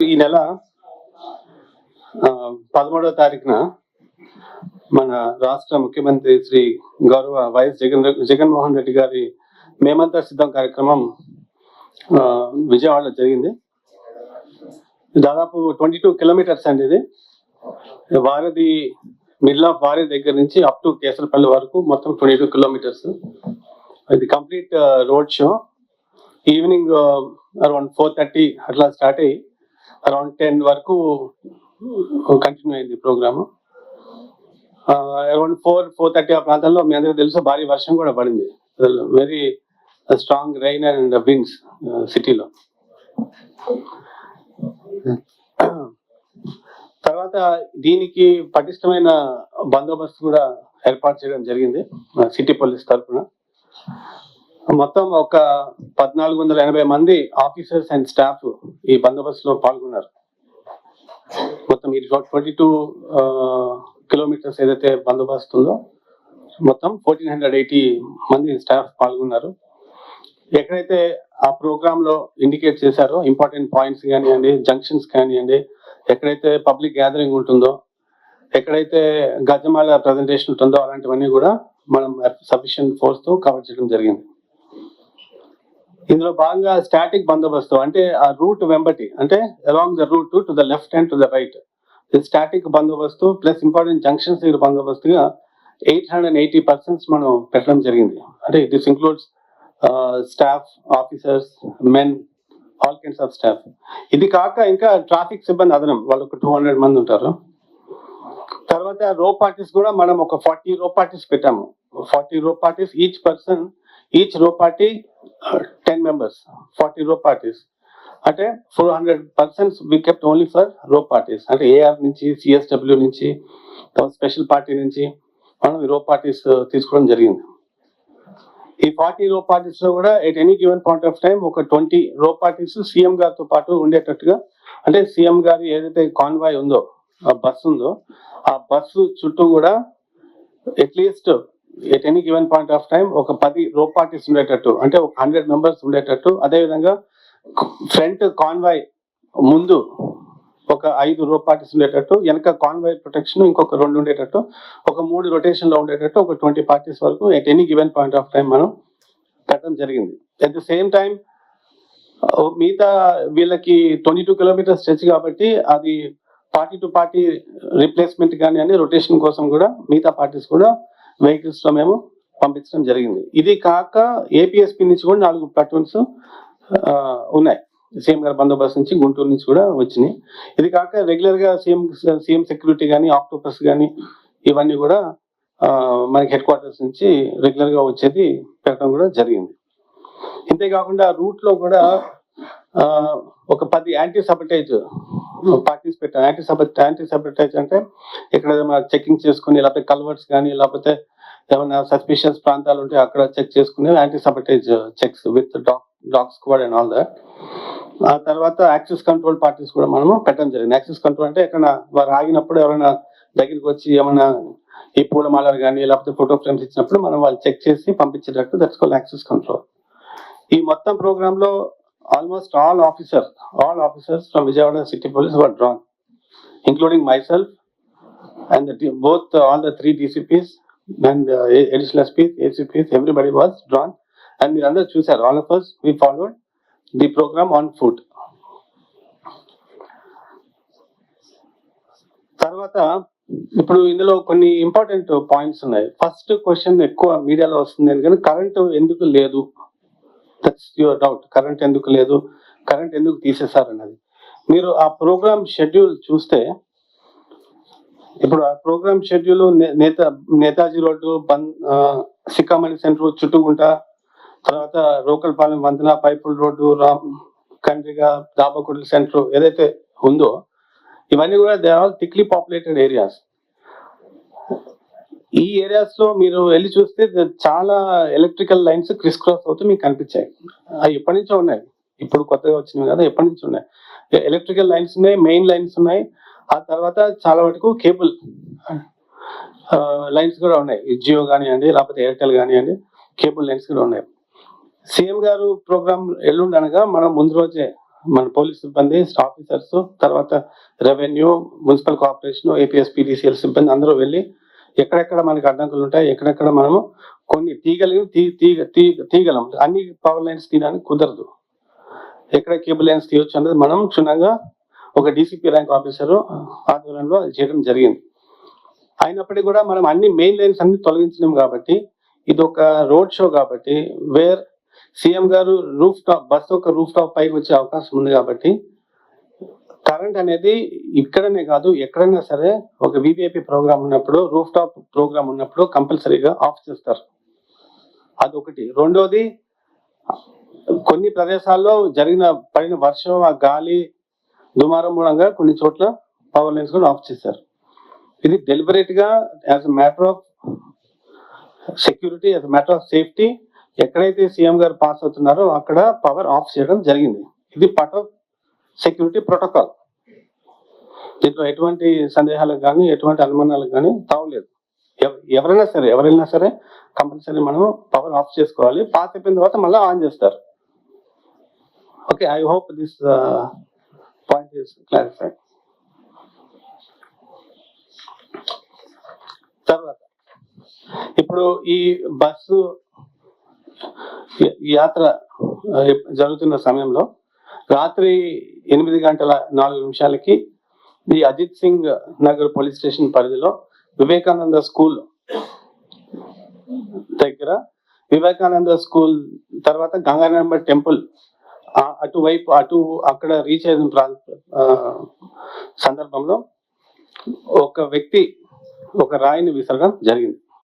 ఈ నెల 13వ తారీఖున మన రాష్ట్ర ముఖ్యమంత్రి శ్రీ గౌరవ వైఎస్ జగన్మోహన్ రెడ్డి గారి మేమంతా సిద్ధం కార్యక్రమం విజయవాడలో జరిగింది. దాదాపు 22 కిలోమీటర్స్ అండి. ఇది వారధి, మిడిల్ ఆఫ్ వారధి దగ్గర నుంచి అప్ టు కేసరపల్లి వరకు మొత్తం 22 కిలోమీటర్స్. ఇది complete road show. Evening around 4:30 అట్లా స్టార్ట్ అయ్యి అరౌండ్ 10 వరకు కంటిన్యూ అయింది ప్రోగ్రాము. అరౌండ్ 4:30 ఆ ప్రాంతంలో మీ అందరికీ తెలుసు భారీ వర్షం కూడా పడింది. Very strong rain and winds సిటీలో. తర్వాత దీనికి పటిష్టమైన బందోబస్తు కూడా ఏర్పాటు చేయడం జరిగింది సిటీ పోలీస్ తరఫున. మొత్తం ఒక 1480 మంది ఆఫీసర్స్ అండ్ స్టాఫ్ ఈ బందోబస్తులో పాల్గొన్నారు. మొత్తం ఈ 22 కిలోమీటర్స్ ఏదైతే బందోబస్తు ఉందో మొత్తం 1480 మంది స్టాఫ్ పాల్గొన్నారు. ఎక్కడైతే ఆ ప్రోగ్రామ్ లో ఇండికేట్ చేశారో ఇంపార్టెంట్ పాయింట్స్ కానివ్వండి, జంక్షన్స్ కానివ్వండి, ఎక్కడైతే పబ్లిక్ గ్యాదరింగ్ ఉంటుందో, ఎక్కడైతే గజమాల ప్రజెంటేషన్ ఉంటుందో అలాంటివన్నీ కూడా మనం సఫిషియెంట్ ఫోర్స్ తో కవర్ చేయడం జరిగింది. ఇందులో భాగంగా స్టాటిక్ బందోబస్తు అంటే ఆ రూట్ వెంబటి, అంటే along the route to the left and to the right, static బందోబస్తు ప్లస్ ఇంపార్టెంట్ జంక్షన్స్ దగ్గర బందోబస్తుగా 880 persons మనం పెట్టడం జరిగింది. అంటే this includes staff, officers, men, all kinds of staff. ఇది కాక ఇంకా ట్రాఫిక్ సిబ్బంది అదనం వాళ్ళు ఒక 200 మంది ఉంటారు. తర్వాత రో పార్టీస్ కూడా మనం ఒక 40 రో పార్టీస్ పెట్టాము. 40 రో parties, each row party 10 members, 40 రో పార్టీస్. అంటే 400 persons we kept only for రో పార్టీస్. అంటే ఏఆర్ నుంచి, సిఎస్డబ్ల్యూ నుంచి, స్పెషల్ పార్టీ నుంచి మనం రో పార్టీస్ తీసుకోవడం జరిగింది. ఈ 40 రో పార్టీస్ లో కూడా at any given point of time ఒక 20 రో పార్టీస్ సీఎం గారితో పాటు ఉండేటట్టుగా, అంటే సీఎం గారి ఏదైతే కాన్వాయ్ ఉందో, ఆ బస్సు ఉందో, ఆ బస్సు చుట్టూ కూడా at least at any given point of time ఒక 10 రో పార్టీస్ ఉండేటట్టు, అంటే ఒక 100 members ఉండేటట్టు. అదేవిధంగా ఫ్రంట్ కాన్వాయ్ ముందు ఒక 5 రో పార్టీస్ ఉండేటట్టు, వెనక కాన్వాయ్ ప్రొటెక్షన్ ఇంకొక 2 ఉండేటట్టు, ఒక 3 రొటేషన్ లో ఉండేటట్టు ఒక 20 parties వరకు at any given point of time మనం పెట్టడం జరిగింది. అట్ ద సేమ్ టైం మిగతా వీళ్ళకి 22 కిలోమీటర్స్ స్ట్రెచ్ కాబట్టి అది పార్టీ టు పార్టీ రీప్లేస్మెంట్ కానీ అని రొటేషన్ కోసం కూడా మిగతా పార్టీస్ కూడా వెహికల్స్ లో మేము పంపించడం జరిగింది. ఇది కాక ఏపీఎస్పీ నుంచి కూడా 4 platoons ఉన్నాయి. సీఎం గారి బందోబస్తు నుంచి గుంటూరు నుంచి కూడా వచ్చినాయి. ఇది కాక రెగ్యులర్ గా సీఎం సెక్యూరిటీ కానీ, ఆక్టోపస్ కానీ ఇవన్నీ కూడా మనకి హెడ్ క్వార్టర్స్ నుంచి రెగ్యులర్ గా వచ్చేది పెట్టడం కూడా జరిగింది. ఇంతేకాకుండా రూట్ లో కూడా ఒక 10 యాంటీ సబటేజ్ పార్టీస్ పెట్టాం. యాంటీ సబటేజ్ అంటే ఇక్కడ చెకింగ్ చేసుకుని, లేకపోతే కల్వర్ట్స్ కానీ, లేకపోతే ఏమైనా సస్పిషియస్ ప్రాంతాలు ఉంటే అక్కడ చెక్ చేసుకునే anti sabotage checks with dog squad and all that. ఆ తర్వాత యాక్సెస్ కంట్రోల్ పార్టీస్ కూడా మనము పెట్టడం జరిగింది. యాక్సెస్ కంట్రోల్ అంటే ఎక్కడ వారు ఆగినప్పుడు ఎవరైనా దగ్గరికి వచ్చి ఏమైనా ఈ పూలమాలలు కానీ లేకపోతే ఫోటో ఫ్రేమ్స్ ఇచ్చినప్పుడు మనం వాళ్ళు చెక్ చేసి పంపించేటట్టు, దట్స్ కాల్డ్ యాక్సెస్ కంట్రోల్. ఈ మొత్తం ప్రోగ్రామ్ లో almost all officers from Vijayawada City Police were drawn, including myself and all the 3 DCPs and additional SPs, ACPs, everybody was drawn. And the other chooser, all of us, we followed the program on foot. తర్వాత ఇప్పుడు ఇందులో కొన్ని important points ఉన్నాయి. First question ఎక్కువ మీడియాలో వస్తుంది, ఎందుకంటే current ఎందుకు లేదు, దట్స్ యువర్ డౌట్. కరెంట్ ఎందుకు లేదు, కరెంట్ ఎందుకు తీసేశారు అన్నది. మీరు ఆ ప్రోగ్రామ్ షెడ్యూల్ చూస్తే, ఇప్పుడు ఆ programme schedule Netaji road, Sikkamani centre, Chuttugunta, తర్వాత రోకల్పాలెం వంతెన, పైపుల్ రోడ్డు, కండ్రిగా, దాబకుడి సెంటర్ ఏదైతే ఉందో ఇవన్నీ కూడా they are all thickly populated areas. ఈ ఏరియాస్ లో మీరు వెళ్ళి చూస్తే చాలా ఎలక్ట్రికల్ లైన్స్ క్రిస్ క్రాస్ అవుతూ మీకు కనిపించాయి. అవి ఎప్పటి నుంచో ఉన్నాయి, ఇప్పుడు కొత్తగా వచ్చినవి కదా, ఎప్పటి నుంచి ఉన్నాయి. ఎలక్ట్రికల్ లైన్స్ ఉన్నాయి, మెయిన్ లైన్స్ ఉన్నాయి. ఆ తర్వాత చాలా వరకు కేబుల్ లైన్స్ కూడా ఉన్నాయి. జియో కానివ్వండి, లేకపోతే ఎయిర్టెల్ కానివ్వండి, కేబుల్ లైన్స్ కూడా ఉన్నాయి. సీఎం గారు ప్రోగ్రామ్ ఎల్లుండి అనగా మనం ముందు రోజే మన పోలీస్ సిబ్బంది, ఆఫీసర్స్, తర్వాత revenue, municipal corporation, APS PDCL సిబ్బంది అందరూ వెళ్ళి ఎక్కడెక్కడ మనకి అడ్డంకులు ఉంటాయి, ఎక్కడెక్కడ మనము కొన్ని తీగలం అన్ని పవర్ లైన్స్ తీయడానికి కుదరదు, ఎక్కడ కేబుల్ లైన్స్ తీయొచ్చు అనేది మనం క్షుణ్ణంగా ఒక డీసీపీ ర్యాంక్ ఆఫీసర్ ఆధ్వర్యంలో అది చేయడం జరిగింది. అయినప్పటికీ కూడా మనం అన్ని మెయిన్ లైన్స్ అన్ని తొలగించలేము కాబట్టి ఇది ఒక రోడ్ షో కాబట్టి వేర్ సీఎం గారు బస్సు ఒక రూఫ్ టాప్ పైకి వచ్చే అవకాశం ఉంది కాబట్టి కరెంట్ అనేది ఇక్కడనే కాదు ఎక్కడైనా సరే ఒక వివిఐపి ప్రోగ్రామ్ ఉన్నప్పుడు, రూఫ్ టాప్ ప్రోగ్రామ్ ఉన్నప్పుడు కంపల్సరీగా ఆఫ్ చేస్తారు. అదొకటి. రెండోది, కొన్ని ప్రదేశాల్లో పడిన వర్షం, ఆ గాలి దుమారం మూలంగా కొన్ని చోట్ల పవర్ లైన్స్ కూడా ఆఫ్ చేశారు. ఇది డెలిబరేట్ గా as a matter of security, as a matter of safety, ఎక్కడైతే సీఎం గారు పాస్ అవుతున్నారో అక్కడ పవర్ ఆఫ్ చేయడం జరిగింది. ఇది పార్ట్ ఆఫ్ సెక్యూరిటీ ప్రోటోకాల్. దీంట్లో ఎటువంటి సందేహాలకు కానీ ఎటువంటి అనుమానాలకు కానీ తావులేదు. ఎవరైనా సరే కంపల్సరీ మనం పవర్ ఆఫ్ చేసుకోవాలి. పాస్ అయిపోయిన తర్వాత మళ్ళీ ఆన్ చేస్తారు. Okay, I hope this point is clarified. తర్వాత ఇప్పుడు ఈ బస్సు యాత్ర జరుగుతున్న సమయంలో రాత్రి 8:04 ఈ అజిత్ సింగ్ నగర్ పోలీస్ స్టేషన్ పరిధిలో వివేకానంద స్కూల్ దగ్గర, వివేకానంద స్కూల్ తర్వాత గంగానమ్మ టెంపుల్ అక్కడ రీచ్ అయిన సందర్భంలో ఒక వ్యక్తి ఒక రాయిని విసరడం జరిగింది.